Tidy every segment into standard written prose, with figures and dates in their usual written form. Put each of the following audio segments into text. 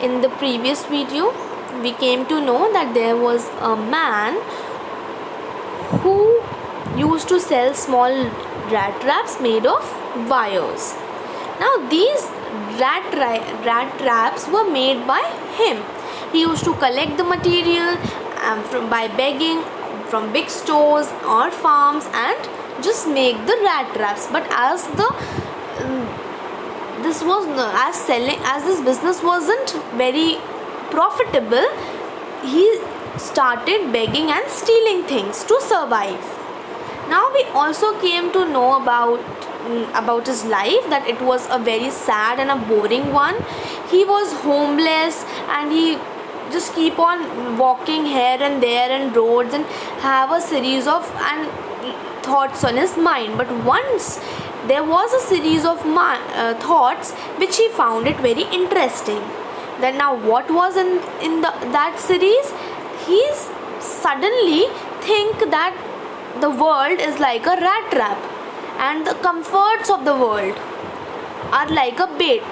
In the previous video, we came to know that there was a man who used to sell small rat traps made of wires. Now these rat traps were made by him. He used to collect the material by begging from big stores or farms and just make the rat traps. But as this business wasn't very profitable, he started begging and stealing things to survive. Now we also came to know about his life, that it was a very sad and a boring one. He was homeless and he just keep on walking here and there in roads and have a series of thoughts on his mind. But once there was a series of thoughts which he found it very interesting. Then now what was in that series? He suddenly think that the world is like a rat trap and the comforts of the world are like a bait.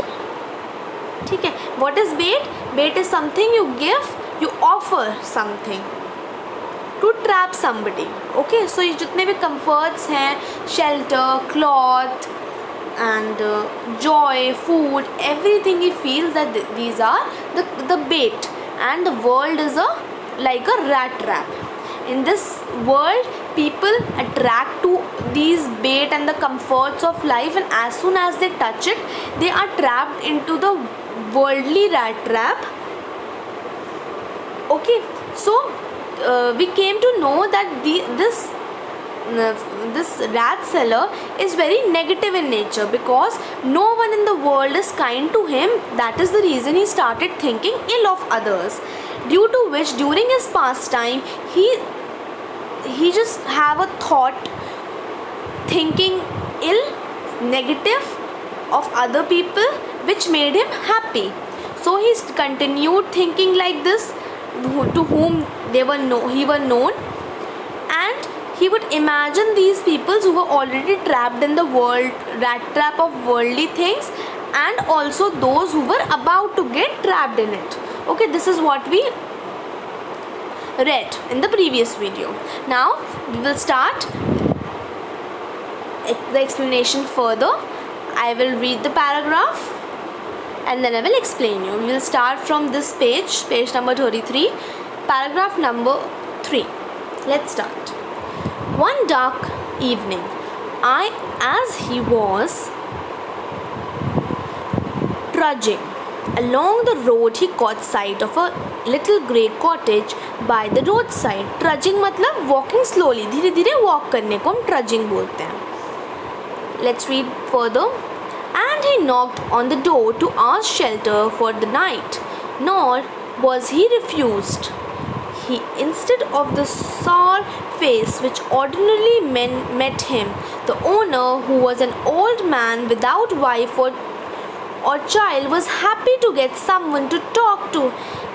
ठीक है? What is bait? Bait is something you give, you offer something to trap somebody. Okay, so ये जितने भी comforts हैं, shelter, cloth and joy, food, everything he feels that these are the bait, and the world is like a rat trap. In this world, people attract to these bait and the comforts of life, and as soon as they touch it, they are trapped into the worldly rat trap. Okay, so we came to know that this rat seller is very negative in nature, because no one in the world is kind to him. That is the reason he started thinking ill of others, due to which during his pastime he just have a thought thinking ill, negative of other people, which made him happy. So he continued thinking like this, to whom he were known, and he would imagine these people who were already trapped in the rat trap of worldly things, and also those who were about to get trapped in it. Okay, this is what we read in the previous video. Now we will start the explanation further. I will read the paragraph and then I will explain you. We will start from this page number 33, paragraph number 3. Let's start. One dark evening, as he was trudging along the road, he caught sight of a little grey cottage by the roadside. Trudging मतलब walking slowly, धीरे धीरे walk करने को हम trudging बोलते हैं. Let's read further. And he knocked on the door to ask shelter for the night. Nor was he refused. He, instead of the sour face which ordinarily met him, the owner, who was an old man without wife or child, was happy to get someone to talk to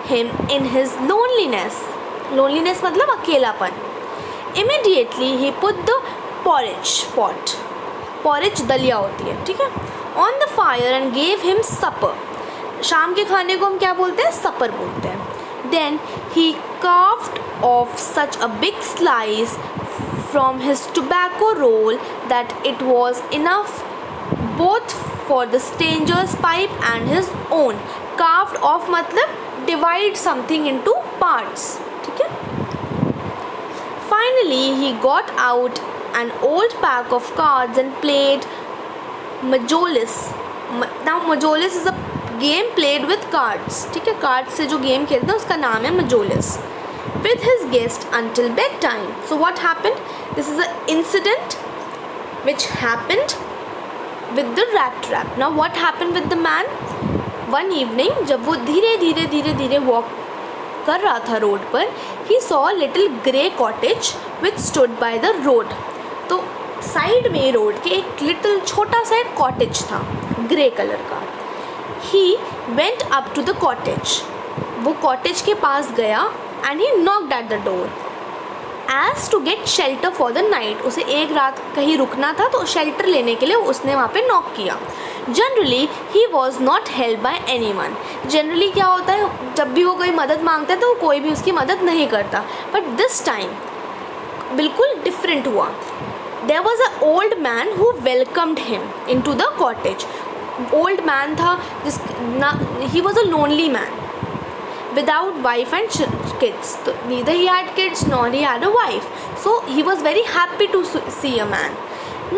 him in his loneliness. Loneliness मतलब अकेलापन. Immediately he put the porridge pot. Porridge दलिया होती है, ठीक है, on the fire and gave him supper. शाम के खाने को हम क्या बोलते हैं? supper बोलते हैं. Then he carved off such a big slice from his tobacco roll that it was enough both for the stranger's pipe and his own. Carved off मतलब divide something into parts, ठीक है. Finally he got out an old pack of cards and played Majolis. Now Majolis is a game played with cards, ठीक है. Card से जो game खेलते हैं उसका नाम है Majolis. With his guest until bedtime. So what happened? This is an incident which happened with the rat trap. Now what happened with the man? One evening, जब वो धीरे walk कर रहा था रोड पर, he saw a little grey cottage which stood by the road. तो side में road के एक लिटिल छोटा सा एक कॉटेज था ग्रे कलर का. He went up to the cottage. वो कॉटेज के पास गया and he knocked at the door as to get shelter for the night. उसे एक रात कहीं रुकना था तो शेल्टर लेने के लिए उसने वहाँ पे नॉक किया. Generally he was not help by any one. Generally क्या होता है, जब भी वो कोई मदद मांगता है तो कोई भी उसकी मदद नहीं करता. बट दिस टाइम बिल्कुल डिफरेंट हुआ. There was a old man who welcomed him into the cottage. Old man था जिस he was a lonely man without wife and kids. So neither he had kids nor he had a wife. So he was very happy to see a man.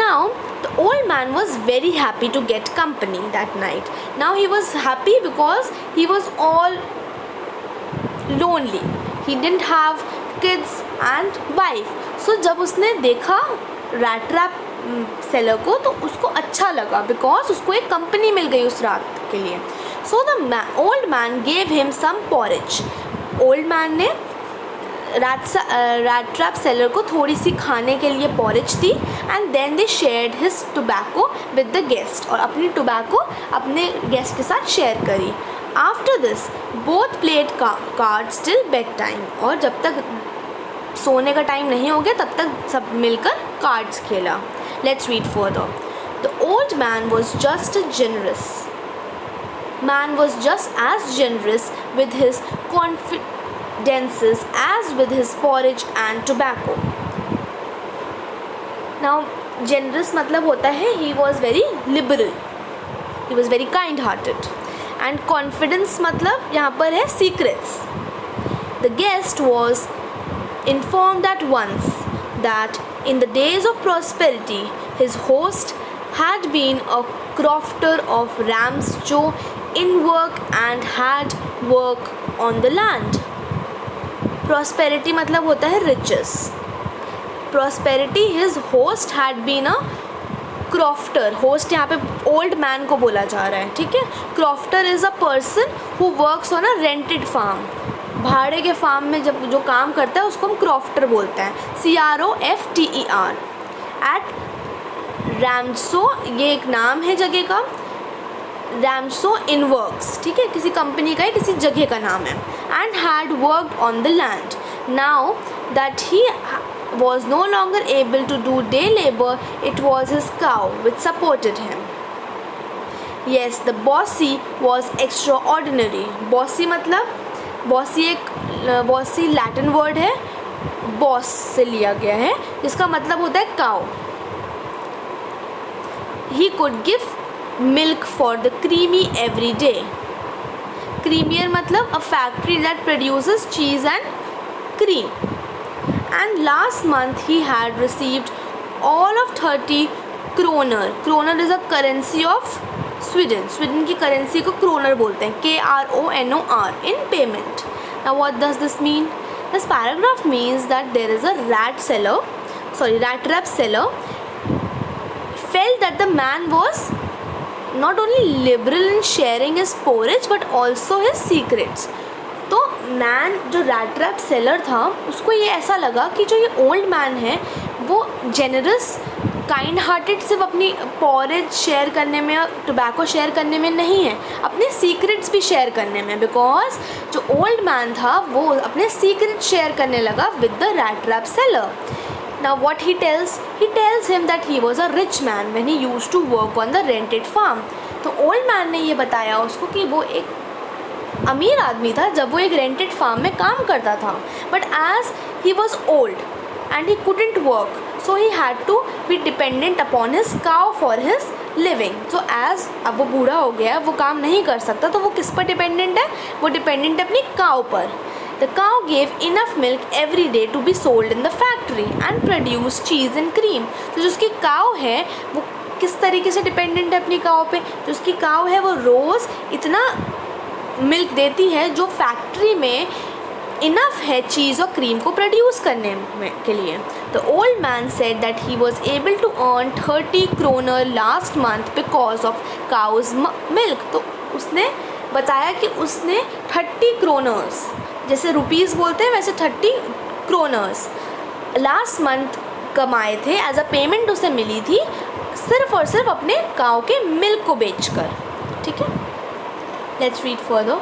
Now the old man was very happy to get company that night. Now he was happy because he was all lonely. He didn't have kids and wife. So जब उसने देखा rat trap seller को तो उसको अच्छा लगा because उसको एक कंपनी मिल गई उस रात के लिए. So the old man gave him some porridge. Old man ने रैट ट्रैप सेलर को थोड़ी सी खाने के लिए पॉरेज दी. And then they shared his tobacco with the guest. और अपनी टोबैको अपने गेस्ट के साथ शेयर करी. After this both played cards till bedtime. और जब तक सोने का टाइम नहीं हो गया तब तक सब मिलकर कार्ड्स खेला. Let's read further. The old man was just as generous with his confidences as with his porridge and tobacco. Now, generous मतलब होता है he was very liberal. He was very kind-hearted. And confidence मतलब यहाँ पर है secrets. The guest was informed at once that in the days of prosperity, his host had been a crofter of rams jo in work and had work on the land. Prosperity मतलब होता है riches. Prosperity, his host had been a crofter. Host यहाँ पे old man को बोला जा रहा है, ठीक है. Crofter is a person who works on a rented farm. भाड़े के फार्म में जब जो काम करता है उसको हम क्रॉफ्टर बोलते हैं. CROFTER. एट रैम्सो, ये एक नाम है जगह का. रैम्सो इन वर्क्स, ठीक है, किसी कंपनी का है, किसी जगह का नाम है. And had worked on the land. Now that he was no longer able to do day labor, it was his cow which supported him. Yes, the bossy was extraordinary. Bossy मतलब bossy Latin word है, bos से लिया गया है, जिसका मतलब होता है cow. He could give milk for the creamery every day. Creamery मतलब a factory that produces cheese and cream. And last month he had received all of 30 kronor. Kronor is a currency of Sweden की currency को kronor बोलते हैं, KRONOR, in payment. Now what does this mean? This paragraph means that there is a rat trap seller felt that the man was not only liberal in sharing his porridge but also his secrets. तो man जो rat trap seller था उसको ये ऐसा लगा कि जो ये ओल्ड मैन है वो जेनरस काइंड हार्टेड सिर्फ अपनी पॉरेज शेयर करने में और टोबैको शेयर करने में नहीं है, अपने सीक्रेट्स भी शेयर करने में. बिकॉज जो ओल्ड मैन था वो अपने सीक्रेट शेयर करने लगा with the rat trap seller. Now what he tells him that he was a rich man when he used to work on the rented farm. तो old man ने ये बताया उसको कि वो एक अमीर आदमी था जब वो एक रेंटेड फार्म में काम करता था. But as he was old and he couldn't work, so he had to be dependent upon his cow for his living. So as अब वो बूढ़ा हो गया, वो काम नहीं कर सकता, तो वो किस पर डिपेंडेंट है? वो डिपेंडेंट है अपनी काव पर. The cow gave enough milk every day to be sold in the factory and produce cheese and cream. तो जो उसकी काव है वो किस तरीके से डिपेंडेंट है अपनी काव पे? जो उसकी काव है वो रोज़ इतना मिल्क देती है जो फैक्ट्री में इनफ है चीज़ और क्रीम को प्रोड्यूस करने के लिए. The old man said that he was able to earn 30 kronor last month because of cow's milk. तो उसने बताया कि उसने 30 क्रोनर्स, जैसे रुपीज़ बोलते हैं वैसे 30 क्रोनर्स लास्ट मंथ कमाए थे. एज अ पेमेंट उसे मिली थी सिर्फ और सिर्फ अपने काउ के मिल्क को बेचकर. ठीक है, let's read further.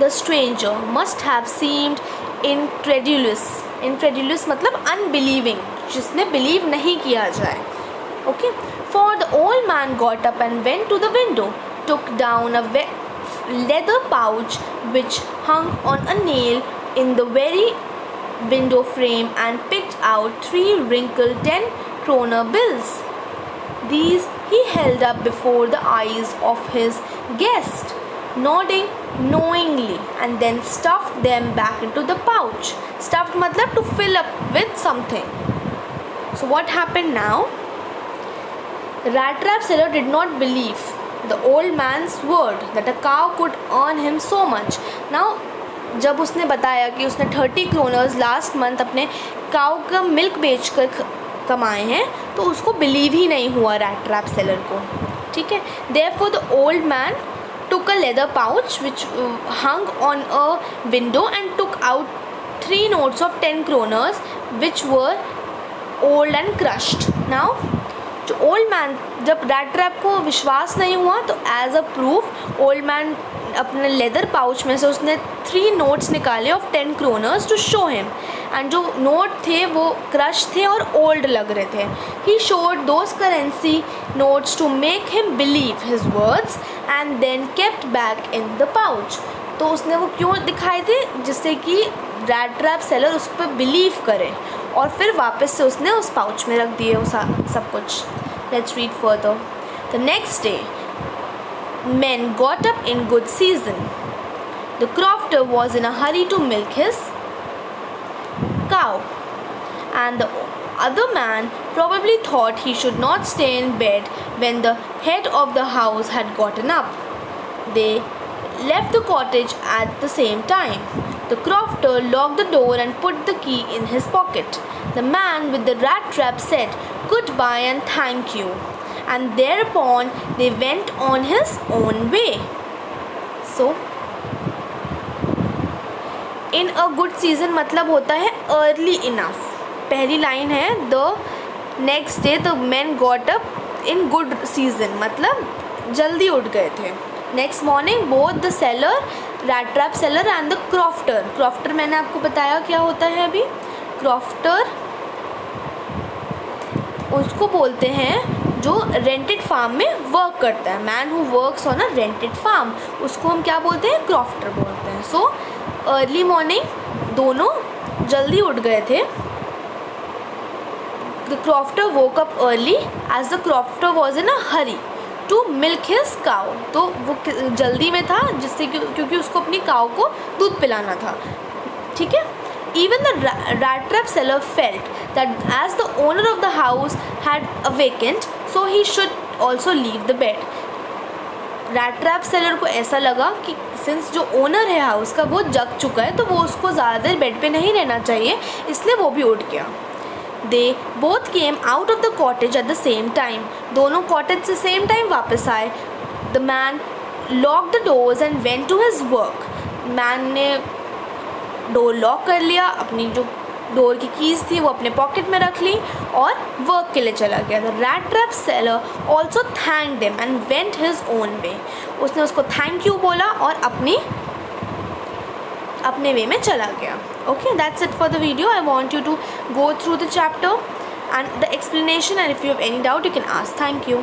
The stranger must have seemed incredulous. Incredulous मतलब unbelieving, जिसने बिलीव नहीं किया जाए. Okay, for the old man got up and went to the window, took down a leather pouch which hung on a nail in the very window frame and picked out 3 wrinkled 10-kroner bills. These he held up before the eyes of his guest, nodding knowingly, and then stuffed them back into the pouch. Stuffed matlab to fill up with something. So what happened now? The rat trap seller did not believe the old man's word that a cow could earn him so much. Now जब उसने बताया कि उसने 30 kroners last month अपने cow का milk बेच कर कमाए हैं, तो उसको बिलीव ही नहीं हुआ रैट ट्रैप सेलर को. ठीक है. Therefore the old man took a leather pouch which hung on a window and took out 3 notes of 10 kroners which were old and crushed. Now जो ओल्ड मैन, जब rat trap को विश्वास नहीं हुआ तो as a proof old man अपने leather pouch में से उसने 3 नोट्स निकाले of 10 kroners to show him. एंड जो नोट थे वो क्रश थे और ओल्ड लग रहे थे. He showed those currency notes to make him believe his words and then kept back in the pouch. तो उसने वो क्यों दिखाए थे? जिससे कि रैट ट्रैप सेलर उस पर बिलीव करे, और फिर वापस से उसने उस पाउच में रख दिए वो सब कुछ. Let's read further. The next day men got up in good season. The crofter was in a hurry to milk his cow, and the other man probably thought he should not stay in bed when the head of the house had gotten up. They left the cottage at the same time. The crofter locked the door and put the key in his pocket. The man with the rat trap said goodbye and thank you, and thereupon they went on his own way. So in a good season मतलब होता है early enough. पहली line है the next day the men got up in good season मतलब जल्दी उठ गए थे. Next morning both the seller, rat trap seller and the crofter. Crofter मैंने आपको बताया क्या होता है अभी. क्रॉफ्टर उसको बोलते हैं जो रेंटेड फार्म में वर्क करता है. Man who works on a rented farm, उसको हम क्या बोलते हैं? क्रॉफ्टर बोलते हैं. सो अर्ली मॉर्निंग दोनों जल्दी उठ गए थे. The crofter woke up early as the crofter was in a hurry to milk his cow. तो वो जल्दी में था जिससे क्योंकि उसको अपनी काउ को दूध पिलाना था. ठीक है. Even the rat trap seller felt that as the owner of the house had awakened, so he should also leave the bed. Rat trap seller को ऐसा लगा कि सिंस जो ओनर है हाउस का वो जग चुका है तो वो उसको ज़्यादा देर बेड पे नहीं रहना चाहिए, इसलिए वो भी उठ गया. They both came out of the cottage at the same time. दोनों कॉटेज से सेम टाइम वापस आए. The man locked the doors and went to his work. Man ने डोर लॉक कर लिया, अपनी जो डोर की कीज़ थी वो अपने पॉकेट में रख ली और वर्क के लिए चला गया. The rat trap seller also thank them and went his own way. उसने उसको थैंक यू बोला और अपने वे में चला गया. Okay, that's it for the video. I want you to go through the chapter and the explanation, and if you have any doubt you can ask. Thank you.